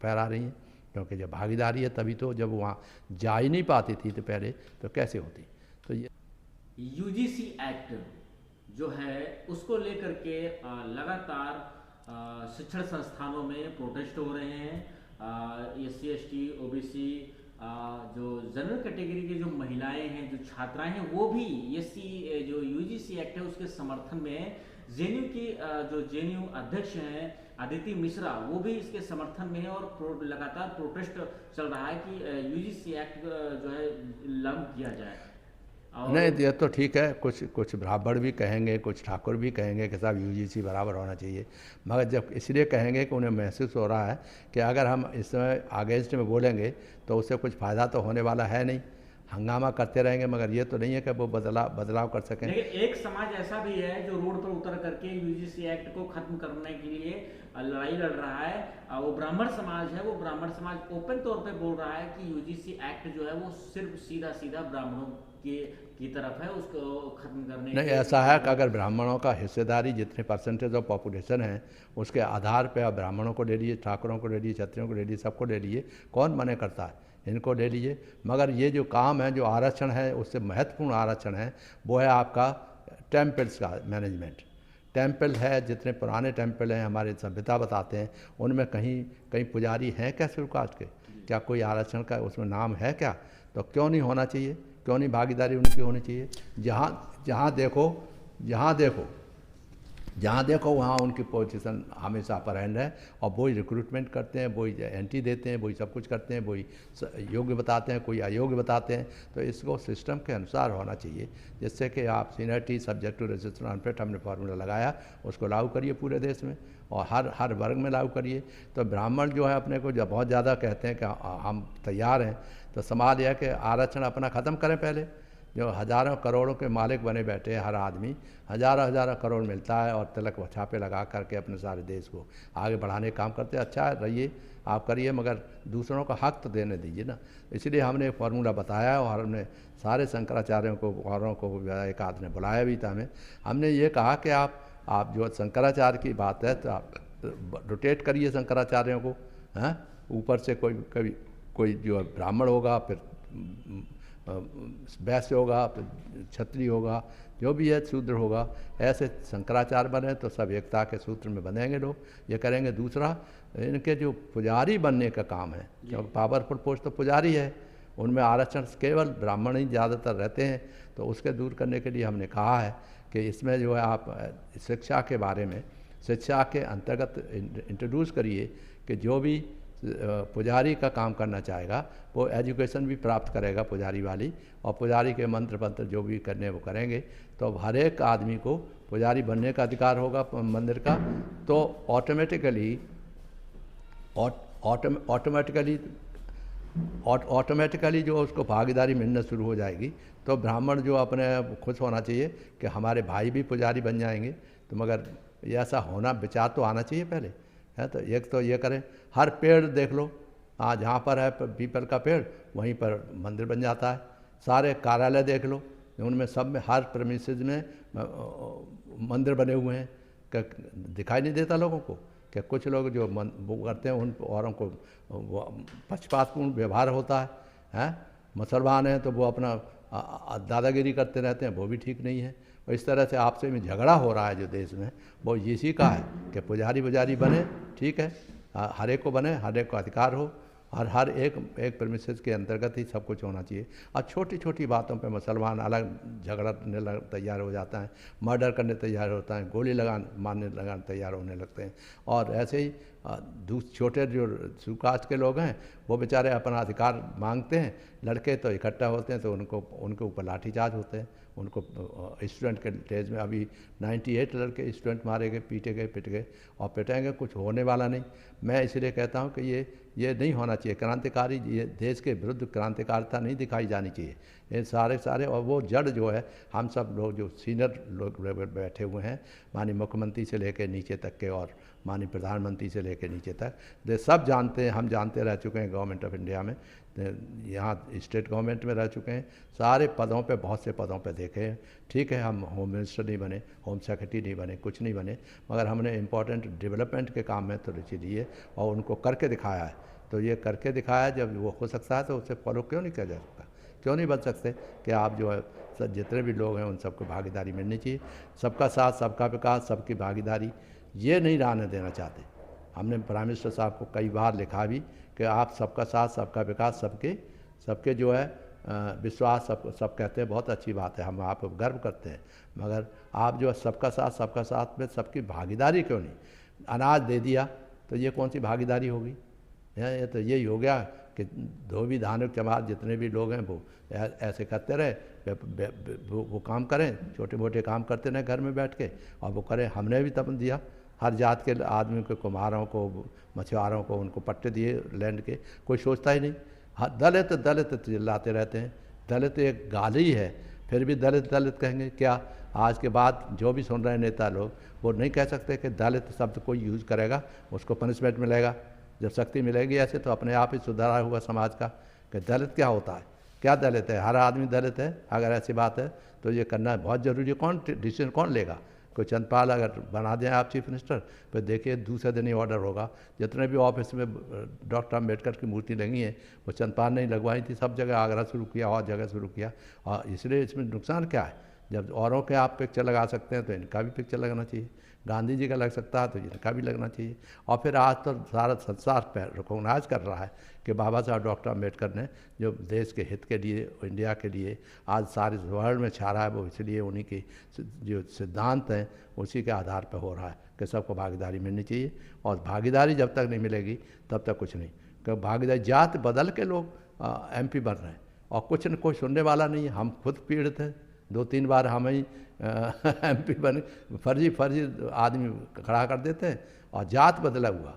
फहरा रही हैं, क्योंकि जब भागीदारी है तभी तो। जब वहाँ जा ही नहीं पाती थी तो पहले तो कैसे होती? तो ये UGC एक्ट जो है उसको लेकर के लगातार शिक्षण संस्थानों में प्रोटेस्ट हो रहे हैं। SC/ST OBC जो जनरल कैटेगरी की जो महिलाएं हैं, जो छात्राएं हैं, वो भी जो UGC एक्ट है उसके समर्थन में JNU की जो JNU अध्यक्ष हैं अदिति मिश्रा, वो भी इसके समर्थन में है और लगातार प्रोटेस्ट चल रहा है कि UGC एक्ट जो है लागू किया जाए। नहीं, ये तो ठीक है, कुछ ब्राह्मण भी कहेंगे, कुछ ठाकुर भी कहेंगे कि साहब UGC बराबर होना चाहिए, मगर जब इसलिए कहेंगे कि उन्हें महसूस हो रहा है कि अगर हम इस समय अगेंस्ट में बोलेंगे तो उससे कुछ फ़ायदा तो होने वाला है नहीं, हंगामा करते रहेंगे, मगर ये तो नहीं है कि वो बदलाव कर सकें। लेकिन एक समाज ऐसा भी है जो रोड पर उतर करके UGC एक्ट को खत्म करने के लिए लड़ाई लड़ रहा है। वो ब्राह्मण समाज है, वो ब्राह्मण समाज ओपन तौर पे बोल रहा है कि UGC एक्ट जो है वो सिर्फ सीधा ब्राह्मणों की तरफ है, उसको खत्म करने नहीं, ऐसा है कि अगर ब्राह्मणों का हिस्सेदारी जितने परसेंटेज ऑफ पॉपुलेशन है उसके आधार पे आप ब्राह्मणों को ले लीजिए, ठाकुरों को ले लीजिए, क्षत्रियों को ले लीजिए, सबको ले लीजिए, कौन मना करता है? इनको ले लीजिए। मगर ये जो काम है, जो आरक्षण है, उससे महत्वपूर्ण आरक्षण है वो है आपका टेम्पल्स का मैनेजमेंट। टेम्पल है, जितने पुराने टेम्पल हैं हमारे सभ्यता बताते हैं, उनमें कहीं पुजारी हैं क्या शेड्यूल कास्ट के? क्या कोई आरक्षण का उसमें नाम है क्या? तो क्यों नहीं होना चाहिए? क्यों नहीं भागीदारी उनकी होनी चाहिए? जहाँ देखो वहाँ उनकी पोजीशन हमेशा अपर हैंड है, और वही रिक्रूटमेंट करते हैं, वही एंट्री देते हैं, वही सब कुछ करते हैं, वही योग्य बताते हैं, कोई अयोग्य बताते हैं। तो इसको सिस्टम के अनुसार होना चाहिए, जिससे कि आप seniority subject to register unfit हमने फार्मूला लगाया, उसको लागू करिए पूरे देश में और हर वर्ग में लागू करिए। तो ब्राह्मण जो है अपने को जब बहुत ज़्यादा कहते हैं कि हम तैयार हैं, तो समाज यह कि आरक्षण अपना ख़त्म करें पहले। जो हज़ारों करोड़ों के मालिक बने बैठे हैं, हर आदमी हज़ारों करोड़ मिलता है और तिलक छापे लगा करके अपने सारे देश को आगे बढ़ाने का काम करते हैं। अच्छा रहिए, आप करिए, मगर दूसरों का हक तो देने दीजिए ना। इसलिए हमने एक फार्मूला बताया और हमने सारे शंकराचार्यों को औरों को एक आध ने बुलाया भी था। हमने ये कहा कि आप जो शंकराचार्य की बात है तो आप रोटेट करिए शंकराचार्यों को। हैं, ऊपर से कोई जो ब्राह्मण होगा, फिर वैश्य होगा, फिर क्षत्रिय होगा, जो भी है शूद्र होगा, ऐसे शंकराचार्य बने तो सब एकता के सूत्र में बनेंगे लोग, ये करेंगे। दूसरा, इनके जो पुजारी बनने का काम है, क्योंकि पावरफुल पोस्ट तो पुजारी है, उनमें आरक्षण केवल ब्राह्मण ही ज़्यादातर रहते हैं, तो उसके दूर करने के लिए हमने कहा है कि इसमें जो है आप शिक्षा के बारे में, शिक्षा के अंतर्गत इंट्रोड्यूस करिए कि जो भी पुजारी का काम करना चाहेगा वो एजुकेशन भी प्राप्त करेगा पुजारी वाली, और पुजारी के मंत्र पंत्र जो भी करने वो करेंगे, तो हर एक आदमी को पुजारी बनने का अधिकार होगा मंदिर का। तो ऑटोमेटिकली जो उसको भागीदारी मिलना शुरू हो जाएगी। तो ब्राह्मण जो अपने खुश होना चाहिए कि हमारे भाई भी पुजारी बन जाएंगे। तो मगर ये ऐसा होना, विचार तो आना चाहिए पहले, है। तो एक तो ये करें, हर पेड़ देख लो, जहाँ पर है पीपल का पेड़ वहीं पर मंदिर बन जाता है। सारे कार्यालय देख लो, उनमें सब में हर प्रेमिसेस में मंदिर बने हुए हैं। क्या दिखाई नहीं देता लोगों को? क्या कुछ लोग जो वो करते हैं उन औरों को पक्षपातपूर्ण व्यवहार होता है। मुसलमान हैं तो वो अपना दादागिरी करते रहते हैं, वो भी ठीक नहीं है। और इस तरह से आपसे में झगड़ा हो रहा है जो देश में, वो इसी का है कि पुजारी बने, ठीक है, हर एक को बने, हर एक को अधिकार हो, और हर एक प्रेमिसेस के अंतर्गत ही सब कुछ होना चाहिए। और छोटी छोटी बातों पे मुसलमान अलग झगड़ने तैयार हो जाता है, मर्डर करने तैयार होता है, गोली मारने तैयार होने लगते हैं। और ऐसे ही छोटे जो सुकास्ट के लोग हैं वो बेचारे अपना अधिकार मांगते हैं, लड़के तो इकट्ठा होते हैं तो उनके ऊपर लाठीचार्ज होते हैं। उनको स्टूडेंट के डेज में अभी 98 लड़के स्टूडेंट मारे गए, पिट गए और पिटेंगे, कुछ होने वाला नहीं। मैं इसलिए कहता हूँ कि ये नहीं होना चाहिए। क्रांतिकारी, ये देश के विरुद्ध क्रांतिकारिता नहीं दिखाई जानी चाहिए। ये सारे और वो जड़ जो है, हम सब लोग जो सीनियर लोग बैठे हुए हैं, माननीय मुख्यमंत्री से लेकर नीचे तक के और माननीय प्रधानमंत्री से लेकर नीचे तक, ये सब जानते हैं, हम जानते रह चुके हैं गवर्नमेंट ऑफ इंडिया में, यहाँ स्टेट गवर्नमेंट में रह चुके हैं, सारे पदों पे, बहुत से पदों पे देखे हैं। ठीक है, हम होम मिनिस्टर नहीं बने, होम सेक्रेटरी नहीं बने, कुछ नहीं बने, मगर हमने इम्पोर्टेंट डेवलपमेंट के काम में तो रुचि ली है और उनको करके दिखाया है। तो ये करके दिखाया, जब वो हो सकता है तो उसे फॉलो क्यों नहीं किया जा सकता? क्यों नहीं बन सकते कि आप जो है जितने भी लोग हैं उन सबको भागीदारी मिलनी चाहिए। सबका साथ, सबका विकास, सबकी भागीदारी, ये नहीं रहने देना चाहते। हमने प्राइम मिनिस्टर साहब को कई बार लिखा भी कि आप सबका साथ, सबका विकास, सबके जो है विश्वास, सब कहते हैं, बहुत अच्छी बात है, हम आप पर गर्व करते हैं, मगर आप जो है सबका साथ में सबकी भागीदारी क्यों नहीं? अनाज दे दिया तो ये कौन सी भागीदारी होगी? ये तो यही हो गया कि धोबी धानुक चमार जितने भी लोग हैं वो ऐसे करते रहे, वो काम करें, छोटे मोटे काम करते रहे घर में बैठ के, और वो करें। हमने भी तब दिया, हर जात के आदमी को, कुम्हारों को, मछुआरों को, उनको पट्टे दिए लैंड के, कोई सोचता ही नहीं। हाँ, दलित चिल्लाते रहते हैं, दलित एक गाली है, फिर भी दलित कहेंगे क्या? आज के बाद जो भी सुन रहे हैं नेता लोग, वो नहीं कह सकते कि दलित शब्द कोई यूज़ करेगा उसको पनिशमेंट मिलेगा। जब शक्ति मिलेगी ऐसे तो अपने आप ही सुधारा हुआ समाज का कि दलित क्या होता है, क्या दलित है? हर आदमी दलित है। अगर ऐसी बात है तो ये करना बहुत ज़रूरी है। डिसीजन कौन लेगा? कोई चंदपाल अगर बना दें आप चीफ मिनिस्टर, फिर देखिए दूसरे दिन ही ऑर्डर होगा। जितने भी ऑफिस में डॉक्टर अम्बेडकर की मूर्ति लगी है वो चंदपाल नहीं लगवाई थी, सब जगह आगरा शुरू किया और जगह शुरू किया। और इसलिए इसमें नुकसान क्या है? जब औरों के आप पिक्चर लगा सकते हैं तो इनका भी पिक्चर लगना चाहिए। गांधी जी का लग सकता है तो इनका भी लगना चाहिए। और फिर आज तो सारा संसार पर रिकॉग्नाइज कर रहा है कि बाबा साहब डॉक्टर अम्बेडकर ने जो देश के हित के लिए, इंडिया के लिए आज सारे वर्ल्ड में छा रहा है, वो इसलिए उन्हीं के जो सिद्धांत हैं उसी के आधार पर हो रहा है कि सबको भागीदारी मिलनी चाहिए। और भागीदारी जब तक नहीं मिलेगी तब तक कुछ नहीं। क्योंकि भागीदारी, जात बदल के लोग MP बन रहे हैं और कुछ न कोई सुनने वाला नहीं है। हम खुद पीड़ित हैं, 2-3 बार हम ही MP बने, फर्जी आदमी खड़ा कर देते हैं और जात बदला हुआ।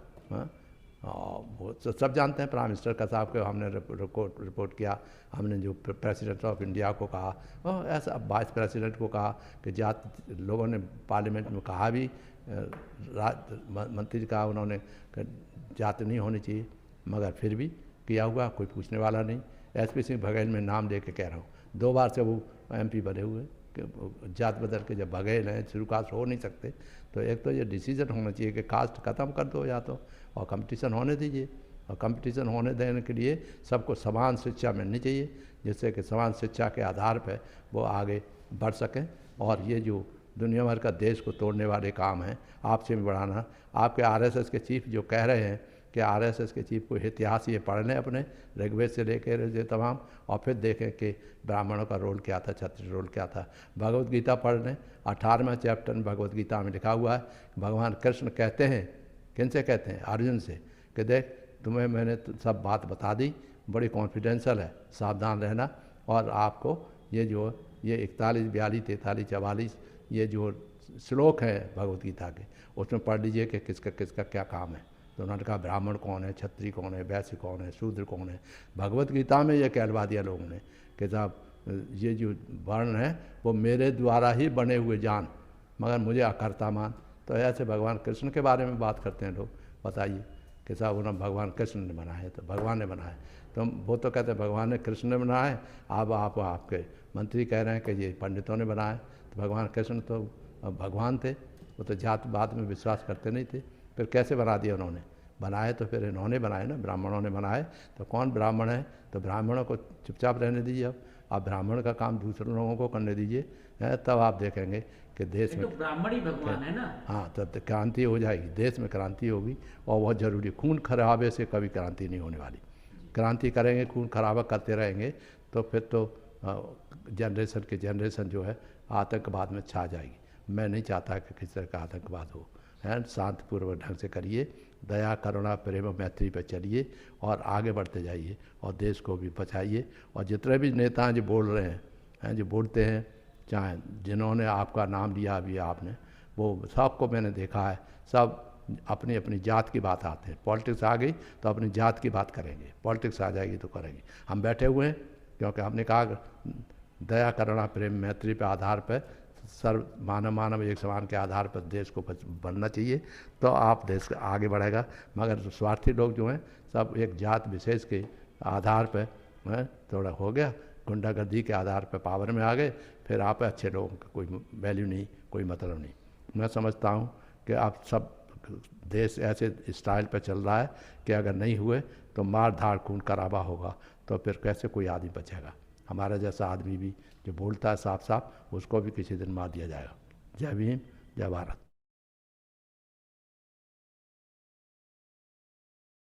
वो सब जानते हैं। प्राइम मिनिस्टर का साहब को हमने रिपोर्ट किया, हमने जो प्रेसिडेंट ऑफ इंडिया को कहा, ऐसा वाइस प्रेसिडेंट को कहा कि जात, लोगों ने पार्लियामेंट में कहा भी, मंत्री जी कहा उन्होंने जात नहीं होनी चाहिए, मगर फिर भी किया हुआ, कोई पूछने वाला नहीं। SP सिंह बघेल में नाम दे के कह रहा हूँ, 2 बार से वो MP बने हुए कि जात बदल के जब बघेल हैं, शुरू कास्ट हो नहीं सकते। तो एक तो ये डिसीजन होना चाहिए कि कास्ट ख़त्म कर दो या तो, और कंपटीशन होने दीजिए। और कंपटीशन होने देने के लिए सबको समान शिक्षा मिलनी चाहिए, जिससे कि समान शिक्षा के आधार पर वो आगे बढ़ सकें। और ये जो दुनिया भर का देश को तोड़ने वाले काम हैं, आपसे भी बढ़ाना, आपके RSS के चीफ जो कह रहे हैं कि आरएसएस के चीफ को इतिहास ये पढ़ लें अपने ऋग्वेद से लेकर ये तमाम, और फिर देखें कि ब्राह्मणों का रोल क्या था, क्षत्रिय रोल क्या था। भगवत गीता पढ़ लें, 18वें चैप्टर में भगवत गीता में लिखा हुआ है, भगवान कृष्ण कहते हैं, किन से कहते हैं, अर्जुन से, कि देख तुम्हें मैंने सब बात बता दी, बड़ी कॉन्फिडेंशियल है, सावधान रहना। और आपको ये 41, 42, 43, 44 ये जो श्लोक हैं भगवत गीता के, उसमें पढ़ लीजिए कि किसका किसका क्या काम है। तो उन्होंने कहा ब्राह्मण कौन है, क्षत्रिय कौन है, वैश्य कौन है, शूद्र कौन है। भगवत गीता में ये कहलवा दिया लोगों ने कि साहब ये जो वर्ण है वो मेरे द्वारा ही बने हुए जान, मगर मुझे अकर्ता मान। तो ऐसे भगवान कृष्ण के बारे में बात करते हैं लोग, बताइए कि साहब उन्होंने भगवान कृष्ण ने बनाए, तो भगवान ने बनाए, तो वो तो कहते हैं भगवान ने कृष्ण ने बनाए। अब आपके मंत्री कह रहे हैं कि ये पंडितों ने बनाए। तो भगवान कृष्ण तो भगवान थे, वो तो जात-पात में विश्वास करते नहीं थे, फिर कैसे बना दिया उन्होंने? बनाए तो फिर इन्होंने बनाए ना, ब्राह्मणों ने बनाए। तो कौन ब्राह्मण है? तो ब्राह्मणों को चुपचाप रहने दीजिए। अब आप ब्राह्मण का काम दूसरे लोगों को करने दीजिए, तब आप देखेंगे कि देश में तो ब्राह्मण ही भगवान है ना। हाँ, तब क्रांति हो जाएगी, देश में क्रांति होगी, और बहुत ज़रूरी। खून खराबे से कभी क्रांति नहीं होने वाली। क्रांति करेंगे, खून खराबा करते रहेंगे, तो फिर तो जनरेशन के जनरेशन जो है आतंकवाद में छा जाएगी। मैं नहीं चाहता कि किसी तरह का आतंकवाद हो, है। शांतिपूर्वक ढंग से करिए, दया करुणा प्रेम मैत्री पर चलिए और आगे बढ़ते जाइए, और देश को भी बचाइए। और जितने भी नेता जो बोल रहे हैं, जो बोलते हैं, चाहे जिन्होंने आपका नाम लिया अभी आपने, वो सबको मैंने देखा है, सब अपनी अपनी जात की बात आते हैं। पॉलिटिक्स आ गई तो अपनी जात की बात करेंगे, पॉलिटिक्स आ जाएगी तो करेंगे। हम बैठे हुए हैं क्योंकि हमने कहा दया करुणा प्रेम मैत्री पे आधार पर, सर्व मानव एक समान के आधार पर देश को बनना चाहिए, तो आप देश आगे बढ़ेगा। मगर स्वार्थी लोग जो हैं सब एक जात विशेष के आधार पर थोड़ा हो गया, गुंडागर्दी के आधार पर पावर में आ गए, फिर आप अच्छे लोगों का कोई वैल्यू नहीं, कोई मतलब नहीं। मैं समझता हूँ कि आप सब देश ऐसे स्टाइल पर चल रहा है कि अगर नहीं हुए तो मार धाड़ खून खराबा होगा, तो फिर कैसे कोई आदमी बचेगा। हमारा जैसा आदमी भी जो बोलता है साफ साफ, उसको भी किसी दिन मार दिया जाएगा। जय भीम, जय भारत।